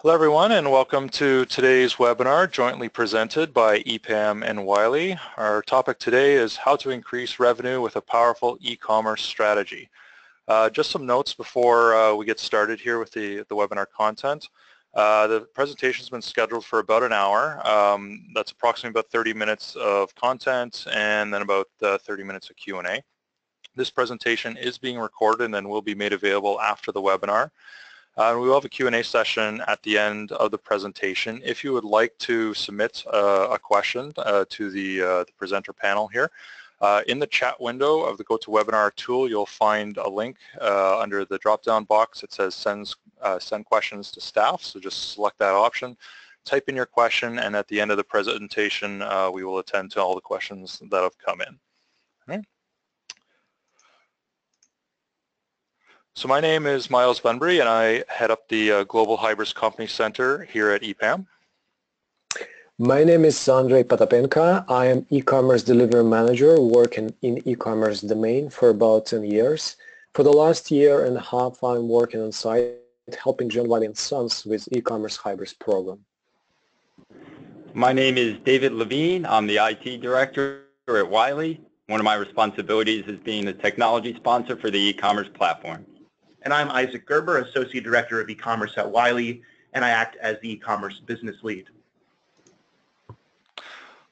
Hello everyone, and welcome to today's webinar jointly presented by EPAM and Wiley. Our topic today is how to increase revenue with a powerful e-commerce strategy. Just some notes before we get started here with the webinar content. The presentation has been scheduled for about an hour. That's approximately about 30 minutes of content and then about 30 minutes of Q&A. This presentation is being recorded and then will be made available after the webinar. We will have a Q&A session at the end of the presentation. If you would like to submit a question to the presenter panel here, in the chat window of the GoToWebinar tool, you'll find a link under the drop-down box. It says send questions to staff, so just select that option, type in your question, and at the end of the presentation, we will attend to all the questions that have come in. All right. So my name is Miles Bunbury, and I head up the Global Hybris Company Center here at EPAM. My name is Andrei Potapenko. I am e-commerce delivery manager working in e-commerce domain for about 10 years. For the last year and a half, I'm working on site helping John Wiley & Sons with e-commerce Hybris program. My name is David Levine. I'm the IT director at Wiley. One of my responsibilities is being the technology sponsor for the e-commerce platform. And I'm Isaac Gerber, Associate Director of E-commerce at Wiley, and I act as the e-commerce business lead.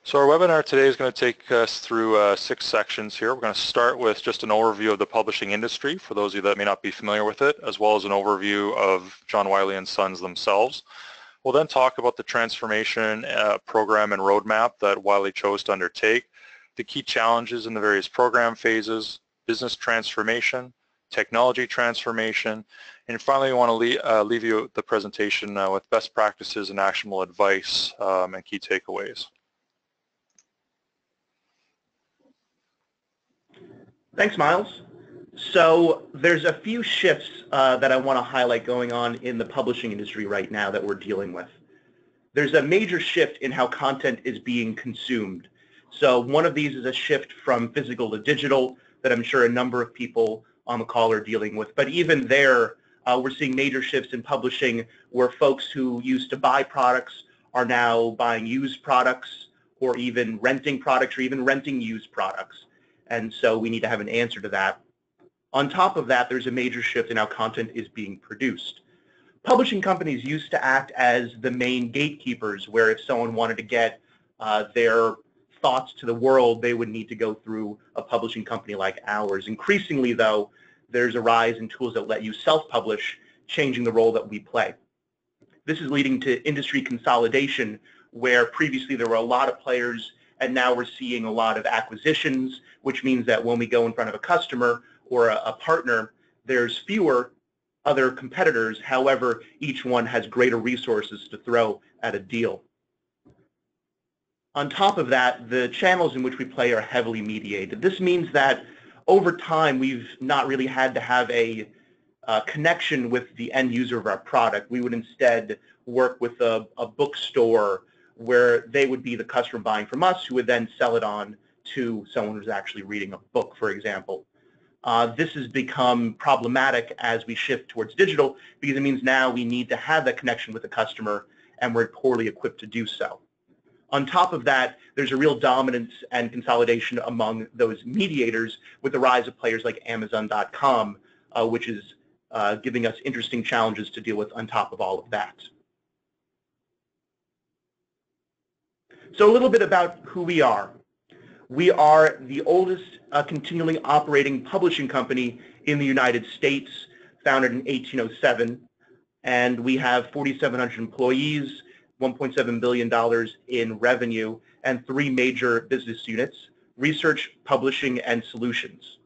So our webinar today is going to take us through 6 sections here. We're going to start with just an overview of the publishing industry for those of you that may not be familiar with it, as well as an overview of John Wiley & Sons themselves. We'll then talk about the transformation program and roadmap that Wiley chose to undertake, the key challenges in the various program phases, business transformation, technology transformation, and finally we want to leave you the presentation with best practices and actionable advice and key takeaways. Thanks, Miles. So there's a few shifts that I want to highlight going on in the publishing industry right now that we're dealing with. There's a major shift in how content is being consumed. So one of these is a shift from physical to digital that I'm sure a number of people on the call are dealing with. But even there, we're seeing major shifts in publishing where folks who used to buy products are now buying used products or even renting products or even renting used products. And so we need to have an answer to that. On top of that, there's a major shift in how content is being produced. Publishing companies used to act as the main gatekeepers where if someone wanted to get their thoughts to the world, they would need to go through a publishing company like ours. Increasingly, though, there's a rise in tools that let you self-publish, changing the role that we play. This is leading to industry consolidation, where previously there were a lot of players, and now we're seeing a lot of acquisitions, which means that when we go in front of a customer or a partner, there's fewer other competitors. However, each one has greater resources to throw at a deal. On top of that, the channels in which we play are heavily mediated. This means that over time, we've not really had to have a connection with the end user of our product. We would instead work with a bookstore where they would be the customer buying from us, who would then sell it on to someone who's actually reading a book, for example. This has become problematic as we shift towards digital because it means now we need to have that connection with the customer, and we're poorly equipped to do so. On top of that, there's a real dominance and consolidation among those mediators with the rise of players like Amazon.com, which is giving us interesting challenges to deal with on top of all of that. So a little bit about who we are. We are the oldest continually operating publishing company in the United States, founded in 1807, and we have 4,700 employees, $1.7 billion in revenue, and 3 major business units: research, publishing, and solutions.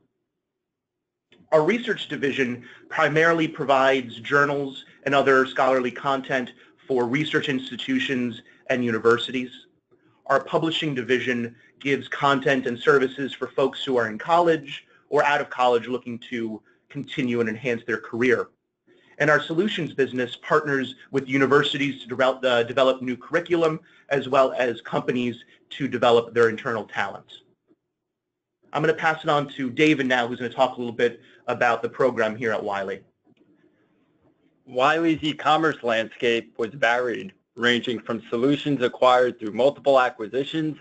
Our research division primarily provides journals and other scholarly content for research institutions and universities. Our publishing division gives content and services for folks who are in college or out of college looking to continue and enhance their career. And our solutions business partners with universities to develop new curriculum, as well as companies to develop their internal talent. I'm going to pass it on to David now, who's going to talk a little bit about the program here at Wiley. Wiley's e-commerce landscape was varied, ranging from solutions acquired through multiple acquisitions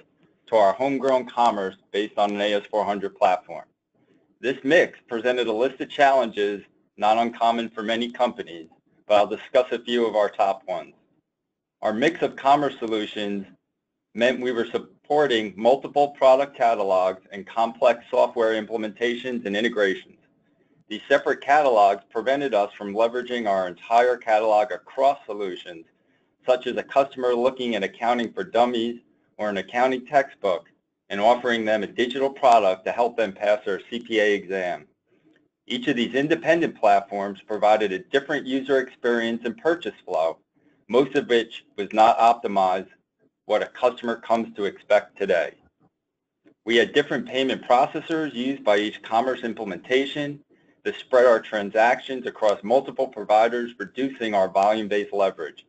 to our homegrown commerce based on an AS400 platform. This mix presented a list of challenges not uncommon for many companies, but I'll discuss a few of our top ones. Our mix of commerce solutions meant we were supporting multiple product catalogs and complex software implementations and integrations. These separate catalogs prevented us from leveraging our entire catalog across solutions, such as a customer looking at accounting for dummies or an accounting textbook and offering them a digital product to help them pass their CPA exam. Each of these independent platforms provided a different user experience and purchase flow, most of which was not optimized what a customer comes to expect today. We had different payment processors used by each commerce implementation to spread our transactions across multiple providers, reducing our volume-based leverage.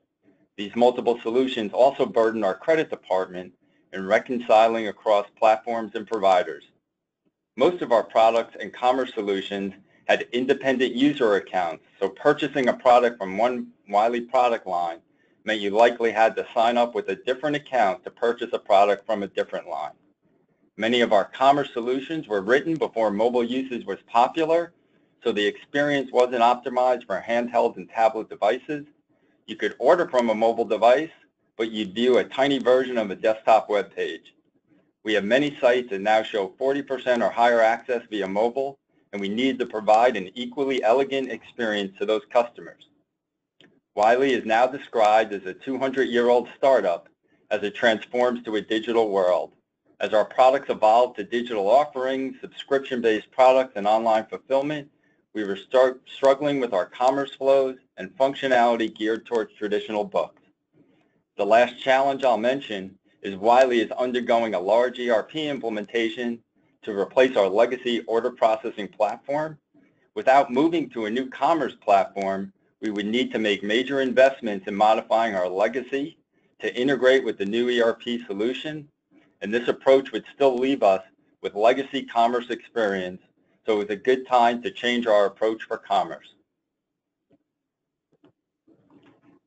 These multiple solutions also burdened our credit department in reconciling across platforms and providers. Most of our products and commerce solutions had independent user accounts, so purchasing a product from one Wiley product line meant you likely had to sign up with a different account to purchase a product from a different line. Many of our commerce solutions were written before mobile usage was popular, so the experience wasn't optimized for handheld and tablet devices. You could order from a mobile device, but you'd view a tiny version of a desktop web page. We have many sites that now show 40% or higher access via mobile, and we need to provide an equally elegant experience to those customers. Wiley is now described as a 200-year-old startup as it transforms to a digital world. As our products evolved to digital offerings, subscription-based products, and online fulfillment, we were struggling with our commerce flows and functionality geared towards traditional books. The last challenge I'll mention is Wiley is undergoing a large ERP implementation to replace our legacy order processing platform. Without moving to a new commerce platform, we would need to make major investments in modifying our legacy to integrate with the new ERP solution, and this approach would still leave us with legacy commerce experience, so it was a good time to change our approach for commerce.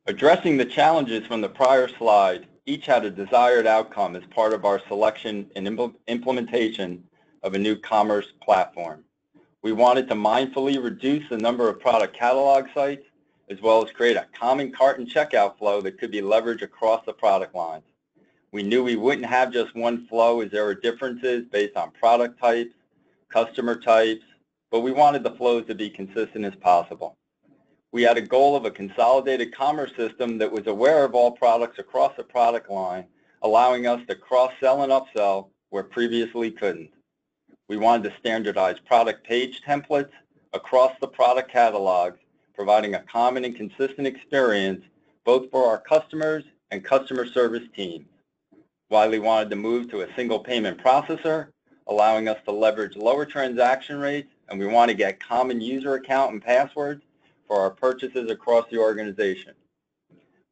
Addressing the challenges from the prior slide, each had a desired outcome as part of our selection and implementation of a new commerce platform. We wanted to mindfully reduce the number of product catalog sites, as well as create a common cart and checkout flow that could be leveraged across the product lines. We knew we wouldn't have just one flow as there were differences based on product types, customer types, but we wanted the flows to be consistent as possible. We had a goal of a consolidated commerce system that was aware of all products across the product line, allowing us to cross-sell and upsell where previously couldn't. We wanted to standardize product page templates across the product catalogs, providing a common and consistent experience both for our customers and customer service teams. Wiley wanted to move to a single payment processor, allowing us to leverage lower transaction rates, and we want to get common user account and passwords for our purchases across the organization.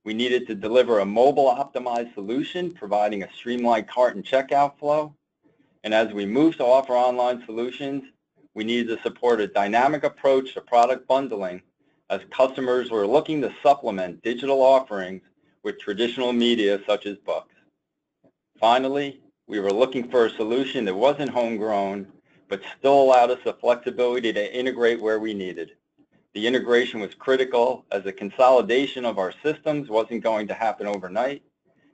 We needed to deliver a mobile optimized solution, providing a streamlined cart and checkout flow. And as we moved to offer online solutions, we needed to support a dynamic approach to product bundling as customers were looking to supplement digital offerings with traditional media such as books. Finally, we were looking for a solution that wasn't homegrown, but still allowed us the flexibility to integrate where we needed. The integration was critical as the consolidation of our systems wasn't going to happen overnight,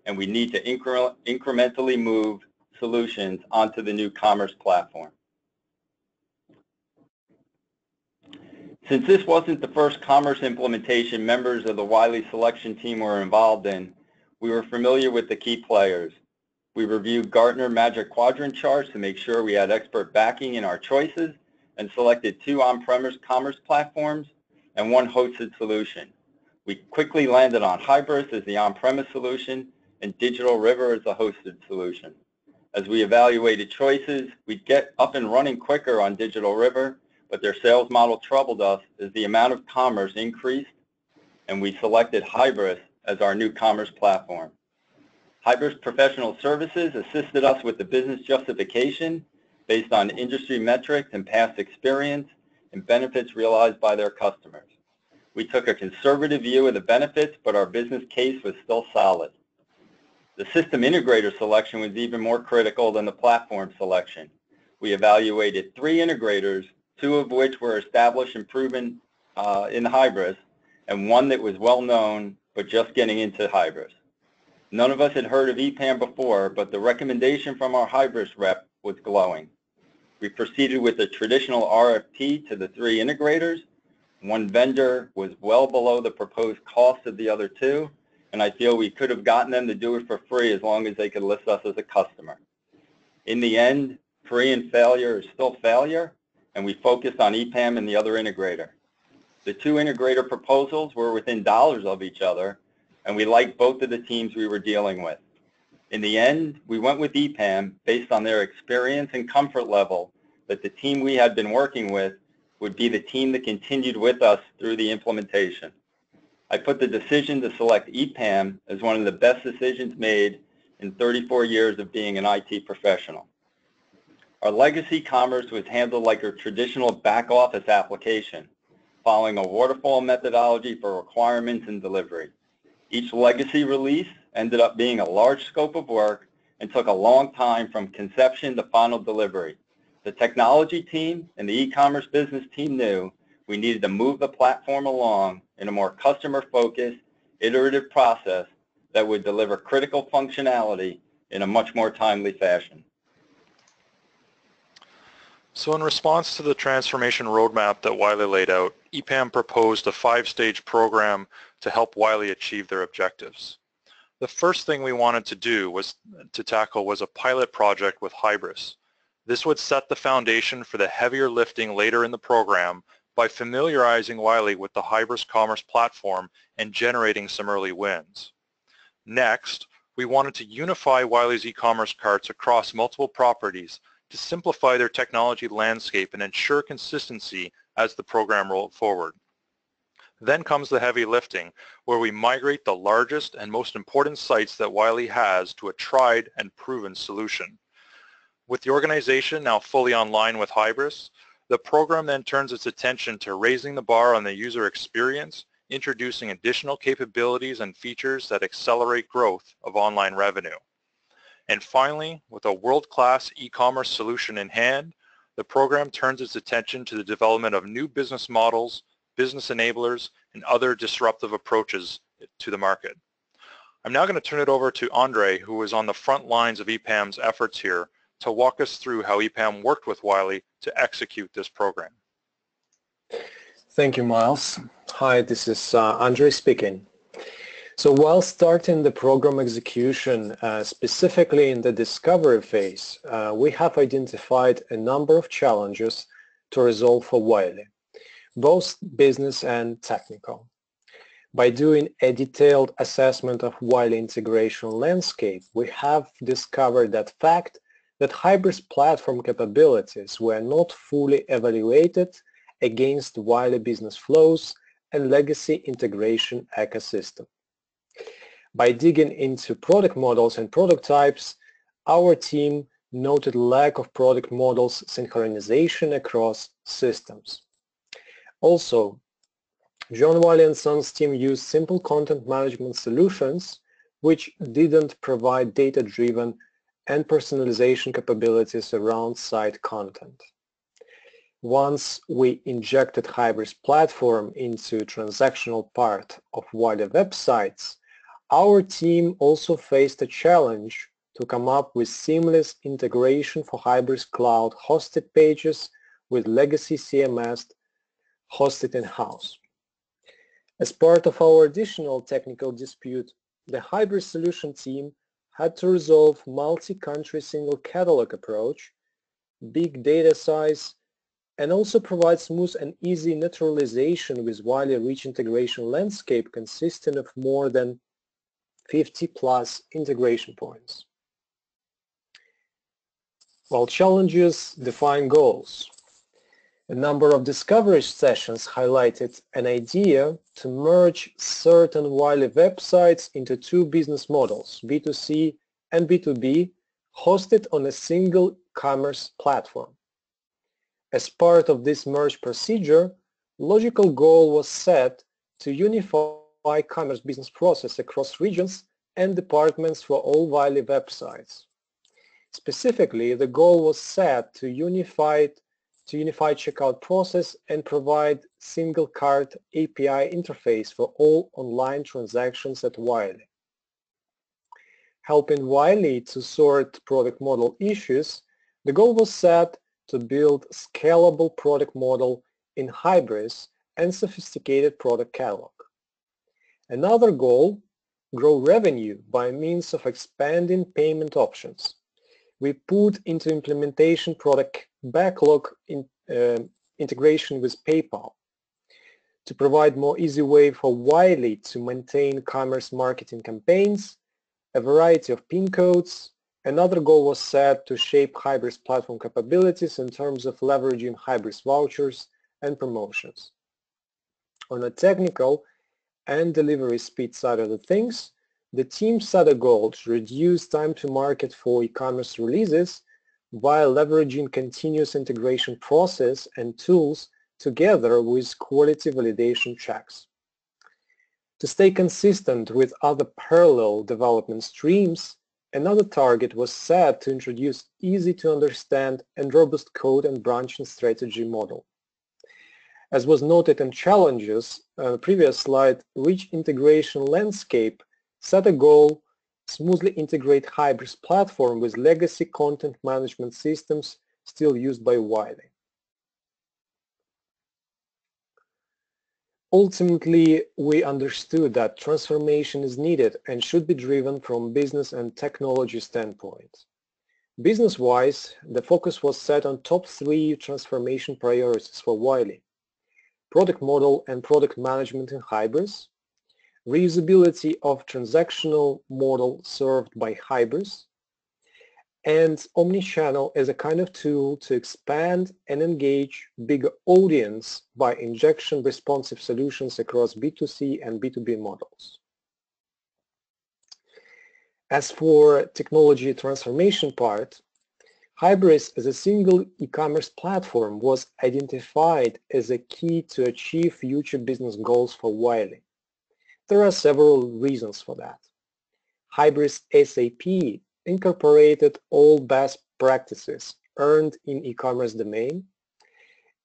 and we need to incrementally move solutions onto the new commerce platform. Since this wasn't the first commerce implementation members of the Wiley selection team were involved in, we were familiar with the key players. We reviewed Gartner Magic Quadrant charts to make sure we had expert backing in our choices and selected 2 on-premise commerce platforms and 1 hosted solution. We quickly landed on Hybris as the on-premise solution and Digital River as the hosted solution. As we evaluated choices, we'd get up and running quicker on Digital River, but their sales model troubled us as the amount of commerce increased, and we selected Hybris as our new commerce platform. Hybris Professional Services assisted us with the business justification based on industry metrics and past experience and benefits realized by their customers. We took a conservative view of the benefits, but our business case was still solid. The system integrator selection was even more critical than the platform selection. We evaluated 3 integrators, 2 of which were established and proven in Hybris, and 1 that was well known but just getting into Hybris. None of us had heard of EPAM before, but the recommendation from our Hybris rep was glowing. We proceeded with a traditional RFP to the 3 integrators. 1 vendor was well below the proposed cost of the other 2, and I feel we could have gotten them to do it for free as long as they could list us as a customer. In the end, free and failure is still failure, and we focused on EPAM and the other integrator. The 2 integrator proposals were within dollars of each other, and we liked both of the teams we were dealing with. In the end, we went with EPAM based on their experience and comfort level that the team we had been working with would be the team that continued with us through the implementation. I put the decision to select EPAM as one of the best decisions made in 34 years of being an IT professional. Our legacy commerce was handled like a traditional back office application, following a waterfall methodology for requirements and delivery. Each legacy release ended up being a large scope of work and took a long time from conception to final delivery. The technology team and the e-commerce business team knew we needed to move the platform along in a more customer-focused, iterative process that would deliver critical functionality in a much more timely fashion. So in response to the transformation roadmap that Wiley laid out, EPAM proposed a 5-stage program to help Wiley achieve their objectives. The first thing we wanted to tackle was a pilot project with Hybris. This would set the foundation for the heavier lifting later in the program by familiarizing Wiley with the Hybris Commerce platform and generating some early wins. Next, we wanted to unify Wiley's e-commerce carts across multiple properties to simplify their technology landscape and ensure consistency as the program rolled forward. Then comes the heavy lifting, where we migrate the largest and most important sites that Wiley has to a tried and proven solution. With the organization now fully online with Hybris, the program then turns its attention to raising the bar on the user experience, introducing additional capabilities and features that accelerate growth of online revenue. And finally, with a world-class e-commerce solution in hand, the program turns its attention to the development of new business models, business enablers, and other disruptive approaches to the market. I'm now going to turn it over to Andre, who is on the front lines of EPAM's efforts here, to walk us through how EPAM worked with Wiley to execute this program. Thank you, Miles. Hi, this is Andre speaking. So while starting the program execution, specifically in the discovery phase, we have identified a number of challenges to resolve for Wiley, both business and technical. By doing a detailed assessment of Wiley integration landscape, we have discovered that Hybris platform capabilities were not fully evaluated against Wiley business flows and legacy integration ecosystem. By digging into product models and product types, our team noted lack of product models synchronization across systems. Also, John Wiley & Sons team used simple content management solutions which didn't provide data-driven and personalization capabilities around site content. Once we injected Hybris platform into transactional part of Wiley websites, our team also faced a challenge to come up with seamless integration for Hybris cloud hosted pages with legacy CMS hosted in-house. As part of our additional technical dispute, the Hybris solution team had to resolve multi-country single catalog approach, big data size, and also provide smooth and easy naturalization with Wiley rich integration landscape consisting of more than 50 plus integration points. While challenges define goals, a number of discovery sessions highlighted an idea to merge certain Wiley websites into 2 business models, B2C and B2B, hosted on a single commerce platform. As part of this merge procedure, logical goal was set to unify commerce business process across regions and departments for all Wiley websites. Specifically, the goal was set to unify checkout process and provide single cart API interface for all online transactions at Wiley. Helping Wiley to sort product model issues, the goal was set to build scalable product model in Hybris and sophisticated product catalog. Another goal, grow revenue by means of expanding payment options. We put into implementation product backlog integration with PayPal to provide more easy way for Wiley to maintain commerce marketing campaigns, a variety of PIN codes. Another goal was set to shape Hybris platform capabilities in terms of leveraging Hybris vouchers and promotions. On a technical and delivery speed side of the things, the team set a goal to reduce time to market for e-commerce releases while leveraging continuous integration process and tools together with quality validation checks. To stay consistent with other parallel development streams, another target was set to introduce easy to understand and robust code and branching strategy model. As was noted in challenges on the previous slide, rich integration landscape set a goal smoothly integrate Hybris platform with legacy content management systems still used by Wiley. Ultimately, we understood that transformation is needed and should be driven from business and technology standpoint. Business-wise, the focus was set on top 3 transformation priorities for Wiley: product model and product management in Hybris, reusability of transactional model served by Hybris, and omnichannel as a kind of tool to expand and engage bigger audience by injection responsive solutions across B2C and B2B models. As for technology transformation part, Hybris as a single e-commerce platform was identified as a key to achieve future business goals for Wiley. There are several reasons for that. Hybris SAP incorporated all best practices earned in e-commerce domain,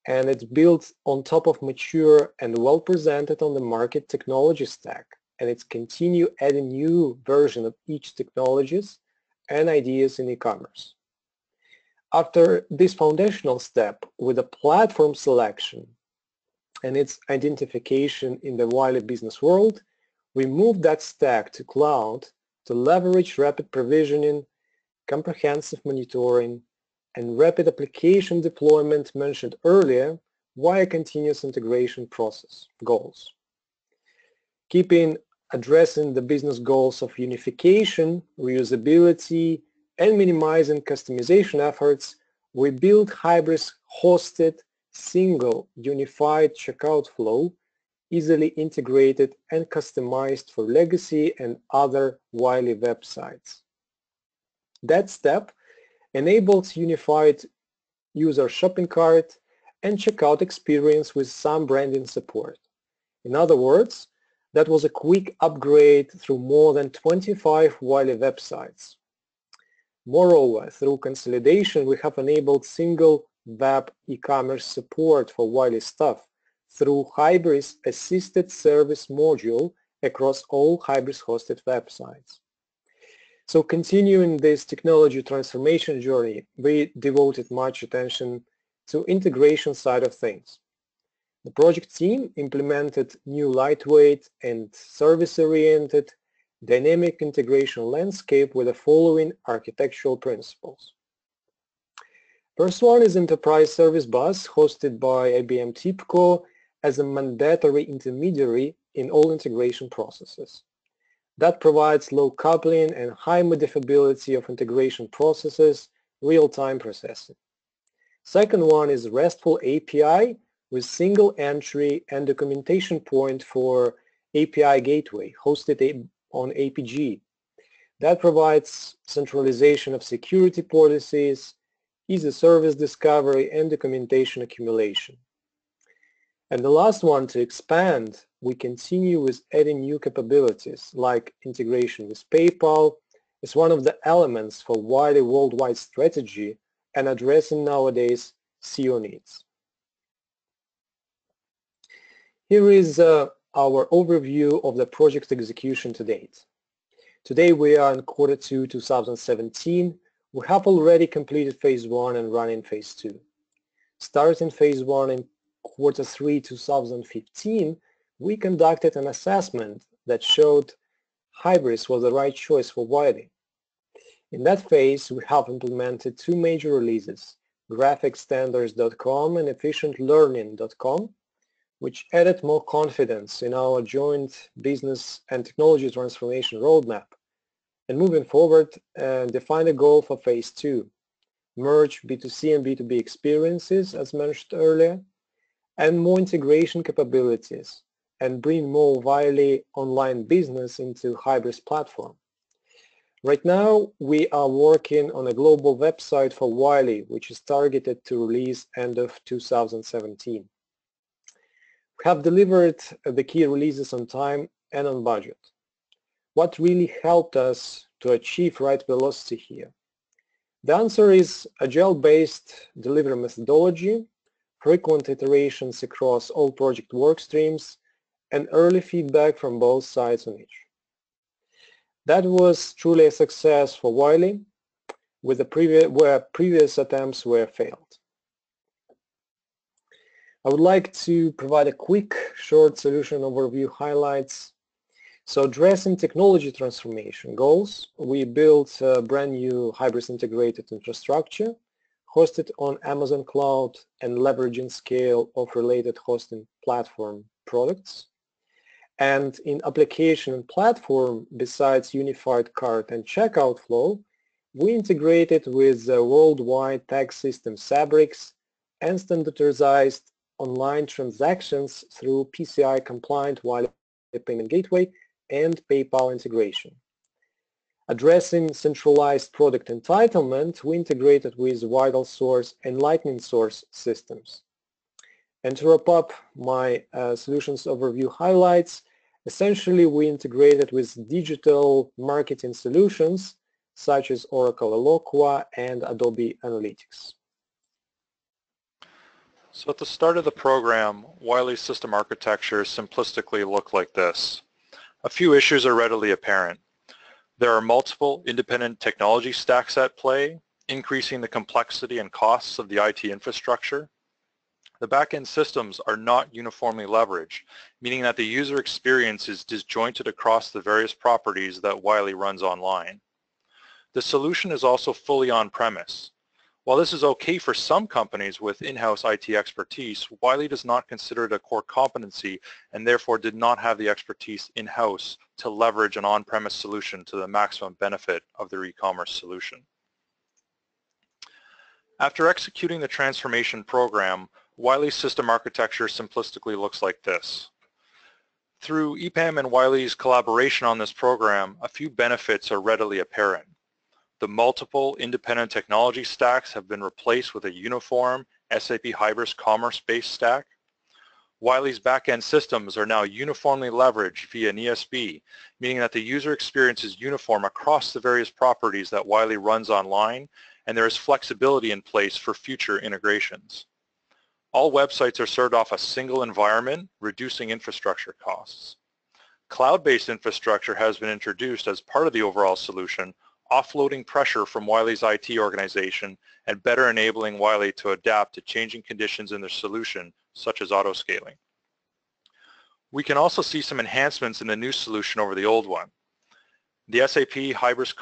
and it's built on top of mature and well presented on the market technology stack, and it's continue adding new version of each technologies and ideas in e-commerce. After this foundational step with a platform selection and its identification in the Wiley business world, we moved that stack to cloud to leverage rapid provisioning, comprehensive monitoring, and rapid application deployment mentioned earlier via continuous integration process goals. Keeping addressing the business goals of unification, reusability, and minimizing customization efforts, we built Hybris hosted, single, unified checkout flow, easily integrated and customized for legacy and other Wiley websites. That step enables unified user shopping cart and checkout experience with some branding support. In other words, that was a quick upgrade through more than 25 Wiley websites. Moreover, through consolidation, we have enabled single web e-commerce support for Wiley stuff through Hybris Assisted Service module across all Hybris hosted websites. So continuing this technology transformation journey, we devoted much attention to integration side of things. The project team implemented new lightweight and service-oriented dynamic integration landscape with the following architectural principles. First one is Enterprise Service Bus hosted by IBM TIBCO as a mandatory intermediary in all integration processes. That provides low coupling and high modifiability of integration processes, real-time processing. Second one is RESTful API with single entry and documentation point for API gateway hosted on APG. That provides centralization of security policies, easy service discovery, and documentation accumulation. And the last one, to expand, we continue with adding new capabilities like integration with PayPal is one of the elements for Wiley worldwide strategy and addressing nowadays CEO needs. Here is our overview of the project execution to date. Today we are in Q2 2017. We have already completed phase 1 and running phase 2. Starting phase 1 in Q3 2015, we conducted an assessment that showed Hybris was the right choice for Wiley. In that phase, we have implemented 2 major releases, graphicstandards.com and efficientlearning.com, which added more confidence in our joint business and technology transformation roadmap. And moving forward, define a goal for phase 2, merge B2C and B2B experiences, as mentioned earlier, and more integration capabilities, and bring more Wiley online business into Hybris platform. Right now, we are working on a global website for Wiley, which is targeted to release end of 2017. We have delivered the key releases on time and on budget. What really helped us to achieve right velocity here? The answer is agile-based delivery methodology, frequent iterations across all project work streams, and early feedback from both sides on each. That was truly a success for Wiley, with where previous attempts were failed. I would like to provide a quick, short solution overview highlights. So addressing technology transformation goals, we built a brand new Hybris integrated infrastructure hosted on Amazon Cloud and leveraging scale of related hosting platform products. And in application and platform, besides unified cart and checkout flow, we integrated with the worldwide tax system Fabrics and standardized online transactions through PCI compliant Wiley payment gateway and PayPal integration. Addressing centralized product entitlement, we integrated with Vital Source and Lightning Source systems. And to wrap up my solutions overview highlights, essentially we integrated with digital marketing solutions such as Oracle Eloqua and Adobe Analytics. So at the start of the program, Wiley's system architecture simplistically looked like this. A few issues are readily apparent. There are multiple independent technology stacks at play, increasing the complexity and costs of the IT infrastructure. The back-end systems are not uniformly leveraged, meaning that the user experience is disjointed across the various properties that Wiley runs online. The solution is also fully on-premise. While this is okay for some companies with in-house IT expertise, Wiley does not consider it a core competency and therefore did not have the expertise in-house to leverage an on-premise solution to the maximum benefit of their e-commerce solution. After executing the transformation program, Wiley's system architecture simplistically looks like this. Through EPAM and Wiley's collaboration on this program, a few benefits are readily apparent. The multiple independent technology stacks have been replaced with a uniform SAP Hybris commerce-based stack. Wiley's back-end systems are now uniformly leveraged via an ESB, meaning that the user experience is uniform across the various properties that Wiley runs online, and there is flexibility in place for future integrations. All websites are served off a single environment, reducing infrastructure costs. Cloud-based infrastructure has been introduced as part of the overall solution, offloading pressure from Wiley's IT organization and better enabling Wiley to adapt to changing conditions in their solution, such as auto-scaling. We can also see some enhancements in the new solution over the old one. The SAP Hybris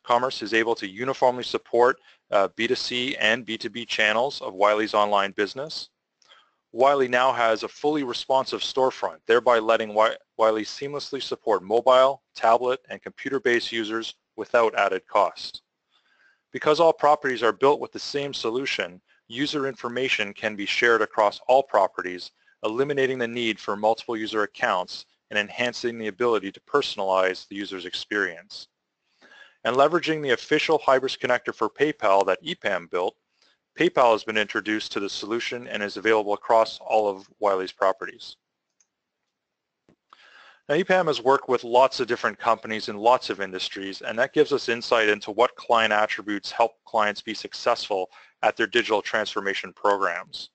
Commerce is able to uniformly support B2C and B2B channels of Wiley's online business. Wiley now has a fully responsive storefront, thereby letting Wiley seamlessly support mobile, tablet, and computer-based users without added cost. Because all properties are built with the same solution, user information can be shared across all properties, eliminating the need for multiple user accounts and enhancing the ability to personalize the user's experience. And leveraging the official Hybris connector for PayPal that EPAM built, PayPal has been introduced to the solution and is available across all of Wiley's properties. Now, EPAM has worked with lots of different companies in lots of industries, and that gives us insight into what client attributes help clients be successful at their digital transformation programs.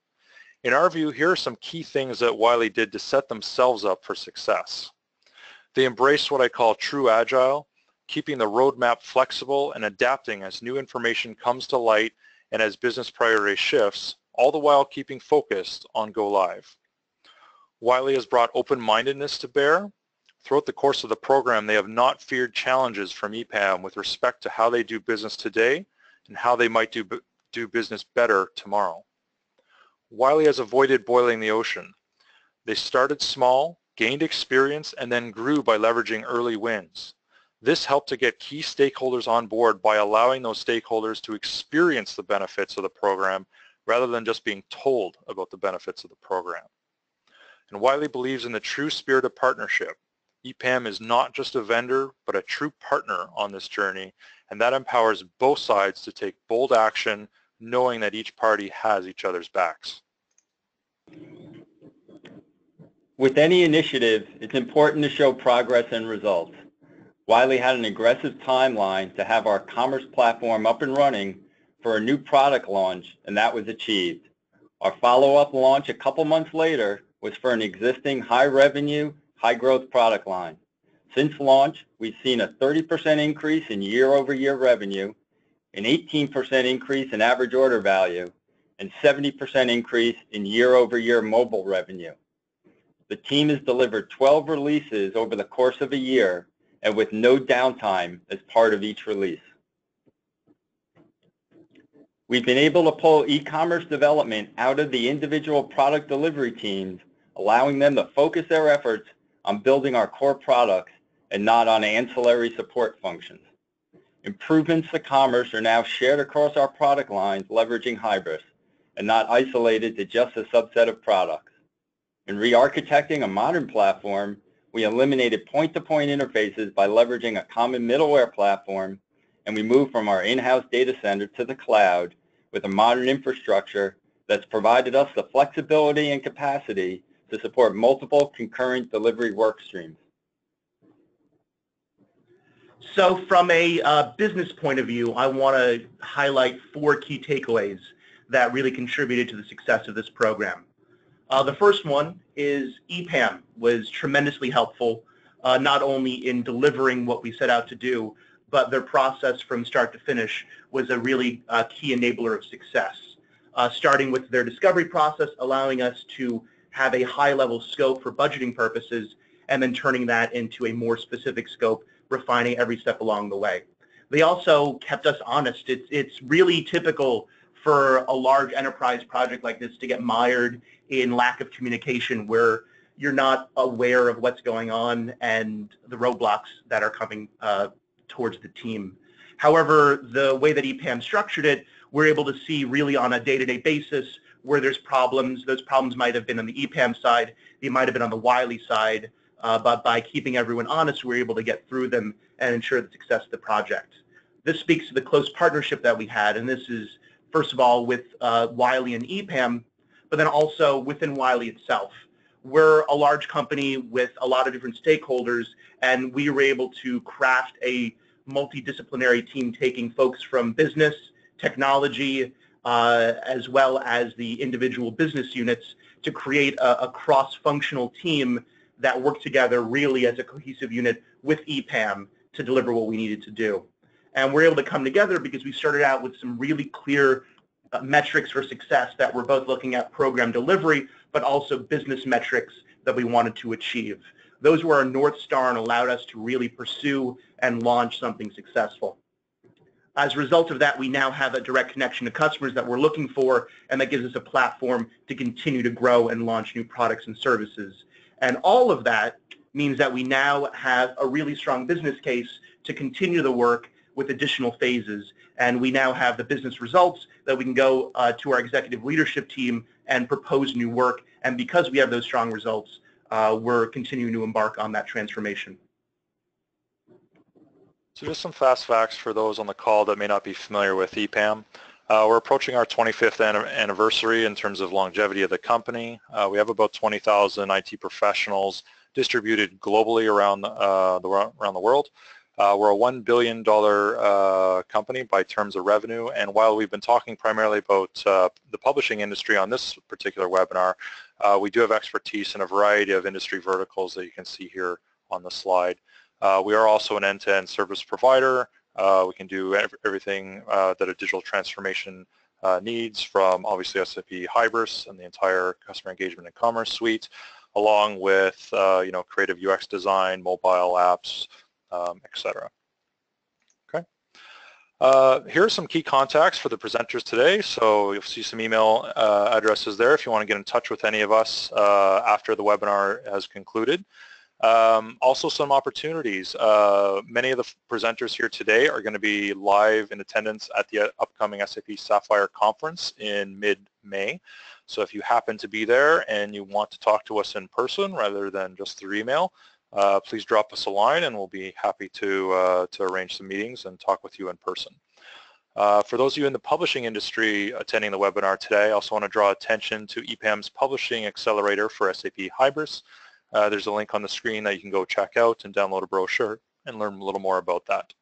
In our view, here are some key things that Wiley did to set themselves up for success. They embraced what I call true agile, keeping the roadmap flexible and adapting as new information comes to light and as business priority shifts, all the while keeping focused on go live. Wiley has brought open-mindedness to bear. Throughout the course of the program, they have not feared challenges from EPAM with respect to how they do business today and how they might do business better tomorrow. Wiley has avoided boiling the ocean. They started small, gained experience, and then grew by leveraging early wins. This helped to get key stakeholders on board by allowing those stakeholders to experience the benefits of the program rather than just being told about the benefits of the program. And Wiley believes in the true spirit of partnership. EPAM is not just a vendor, but a true partner on this journey, and that empowers both sides to take bold action, knowing that each party has each other's backs. With any initiative, it's important to show progress and results. Wiley had an aggressive timeline to have our commerce platform up and running for a new product launch, and that was achieved. Our follow-up launch a couple months later was for an existing high-revenue, high-growth product line. Since launch, we've seen a 30% increase in year-over-year revenue, an 18% increase in average order value, and 70% increase in year-over-year mobile revenue. The team has delivered 12 releases over the course of a year and with no downtime as part of each release. We've been able to pull e-commerce development out of the individual product delivery teams, allowing them to focus their efforts on building our core products and not on ancillary support functions. Improvements to commerce are now shared across our product lines leveraging Hybris and not isolated to just a subset of products. In re-architecting a modern platform, we eliminated point-to-point interfaces by leveraging a common middleware platform, and we moved from our in-house data center to the cloud with a modern infrastructure that's provided us the flexibility and capacity to support multiple concurrent delivery work streams. So from a business point of view, I want to highlight 4 key takeaways that really contributed to the success of this program. The first one is EPAM was tremendously helpful, not only in delivering what we set out to do, but their process from start to finish was a really key enabler of success, starting with their discovery process, allowing us to have a high-level scope for budgeting purposes, and then turning that into a more specific scope, refining every step along the way. They also kept us honest. It's really typical for a large enterprise project like this to get mired in lack of communication, where you're not aware of what's going on and the roadblocks that are coming towards the team. However, the way that EPAM structured it, we're able to see really on a day-to-day basis where there's problems. Those problems might have been on the EPAM side, they might have been on the Wiley side, but by keeping everyone honest, we're able to get through them and ensure the success of the project. This speaks to the close partnership that we had, and this is, first of all, with Wiley and EPAM, but then also within Wiley itself. We're a large company with a lot of different stakeholders, and we were able to craft a multidisciplinary team taking folks from business, technology, as well as the individual business units to create a cross-functional team that worked together really as a cohesive unit with EPAM to deliver what we needed to do. And we're able to come together because we started out with some really clear metrics for success that we're both looking at program delivery, but also business metrics that we wanted to achieve. Those were our North Star and allowed us to really pursue and launch something successful. As a result of that, we now have a direct connection to customers that we're looking for, and that gives us a platform to continue to grow and launch new products and services. And all of that means that we now have a really strong business case to continue the work with additional phases. And we now have the business results that we can go to our executive leadership team and propose new work. And because we have those strong results, we're continuing to embark on that transformation. So just some fast facts for those on the call that may not be familiar with EPAM. We're approaching our 25th anniversary in terms of longevity of the company. We have about 20,000 IT professionals distributed globally around the world. We're a $1 billion company by terms of revenue, and while we've been talking primarily about the publishing industry on this particular webinar, we do have expertise in a variety of industry verticals that you can see here on the slide. We are also an end-to-end service provider. We can do everything that a digital transformation needs, from obviously SAP Hybris and the entire customer engagement and commerce suite, along with creative UX design, mobile apps, etc. Okay. Here are some key contacts for the presenters today. So you'll see some email addresses there if you want to get in touch with any of us after the webinar has concluded. Also some opportunities. Many of the presenters here today are going to be live in attendance at the upcoming SAP Sapphire conference in mid-May. So if you happen to be there and you want to talk to us in person rather than just through email, please drop us a line and we'll be happy to arrange some meetings and talk with you in person. For those of you in the publishing industry attending the webinar today, I also want to draw attention to EPAM'S Publishing Accelerator for SAP Hybris. There's a link on the screen that you can go check out and download a brochure and learn a little more about that.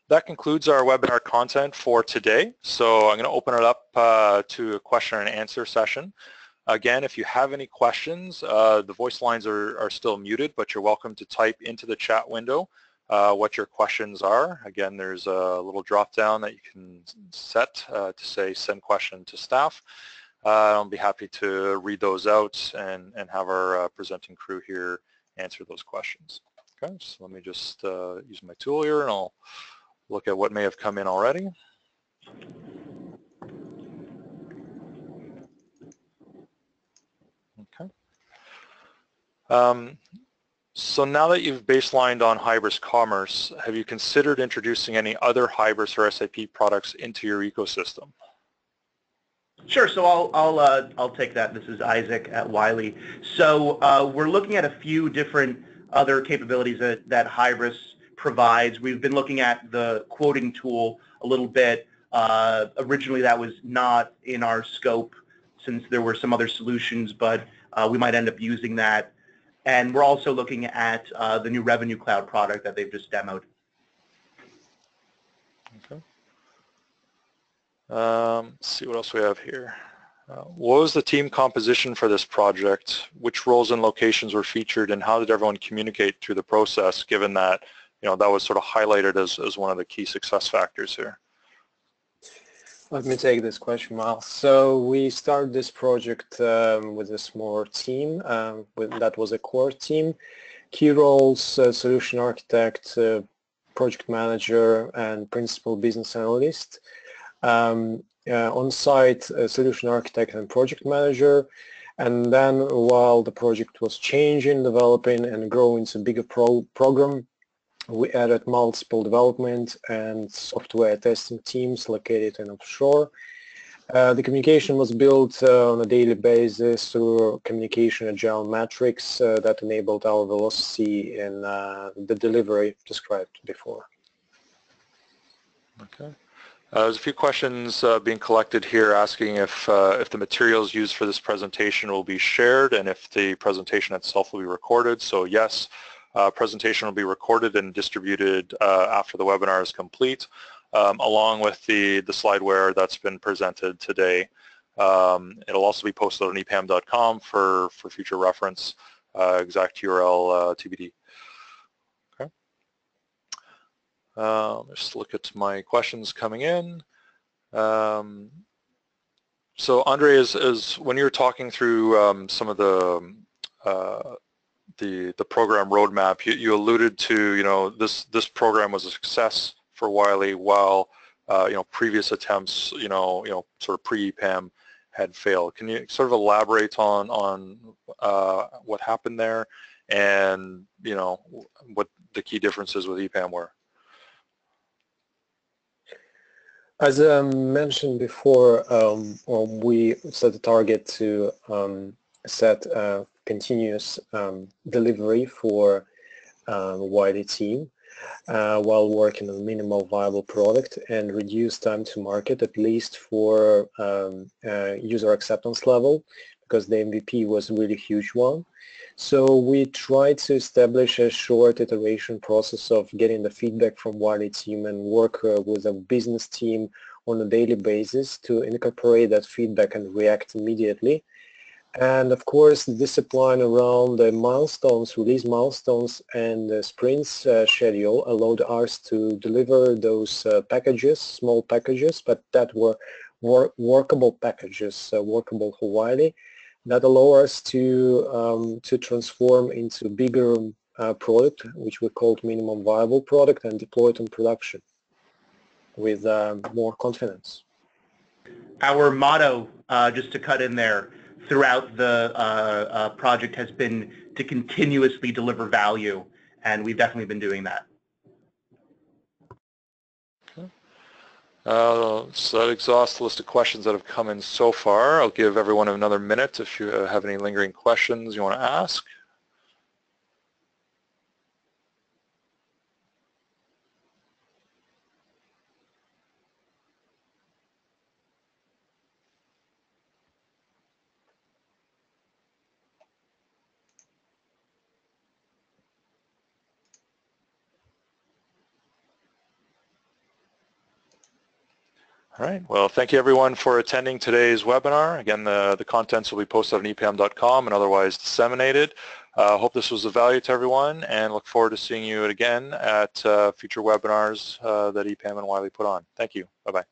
That concludes our webinar content for today. So I'm going to open it up to a question and answer session. Again, if you have any questions, the voice lines are still muted, but you're welcome to type into the chat window what your questions are. Again, there's a little drop down that you can set to say send question to staff. I'll be happy to read those out and have our presenting crew here answer those questions. Okay, so let me just use my tool here and I'll look at what may have come in already. Okay. So now that you've baselined on Hybris Commerce, have you considered introducing any other Hybris or SAP products into your ecosystem? Sure. So I'll take that. This is Isaac at Wiley. So we're looking at a few different other capabilities that Hybris provides. We've been looking at the quoting tool a little bit. Originally, that was not in our scope since there were some other solutions, but we might end up using that. And we're also looking at the new Revenue Cloud product that they've just demoed. Okay. Let's see what else we have here. What was the team composition for this project? Which roles and locations were featured, and how did everyone communicate through the process, given that that was sort of highlighted as one of the key success factors here? Let me take this question, Miles. So we started this project with a small team. That was a core team. Key roles, solution architect, project manager, and principal business analyst. On-site solution architect and project manager, and then while the project was changing, developing, and growing into a bigger program, we added multiple development and software testing teams located in offshore. The communication was built on a daily basis through communication agile metrics that enabled our velocity in the delivery described before. Okay. There's a few questions being collected here asking if the materials used for this presentation will be shared and if the presentation itself will be recorded. So yes, presentation will be recorded and distributed after the webinar is complete, along with the slideware that's been presented today. It'll also be posted on EPAM.com for future reference, exact URL TBD. Just look at my questions coming in. So Andre, is when you're talking through some of the program roadmap, you alluded to this program was a success for Wiley, while previous attempts sort of pre-EPAM had failed. Can you sort of elaborate on what happened there and what the key differences with EPAM were? As I mentioned before, we set a target to set a continuous delivery for Wiley team. while working on a minimal viable product and reduce time to market, at least for user acceptance level, because the MVP was a really huge one. So we tried to establish a short iteration process of getting the feedback from Wiley team and work with a business team on a daily basis to incorporate that feedback and react immediately. And of course, the discipline around the milestones, release milestones, and the sprints schedule allowed us to deliver those packages, small packages, but that were workable packages, workable for Wiley, that allow us to transform into bigger product, which we called minimum viable product, and deploy it in production with more confidence. Our motto, just to cut in there, throughout the project has been to continuously deliver value, and we've definitely been doing that. So that exhausts the list of questions that have come in so far. I'll give everyone another minute if you have any lingering questions you want to ask. All right, well, thank you everyone for attending today's webinar. Again, the contents will be posted on EPAM.com and otherwise disseminated. Hope this was of value to everyone, and look forward to seeing you again at future webinars that EPAM and Wiley put on. Thank you. Bye-bye.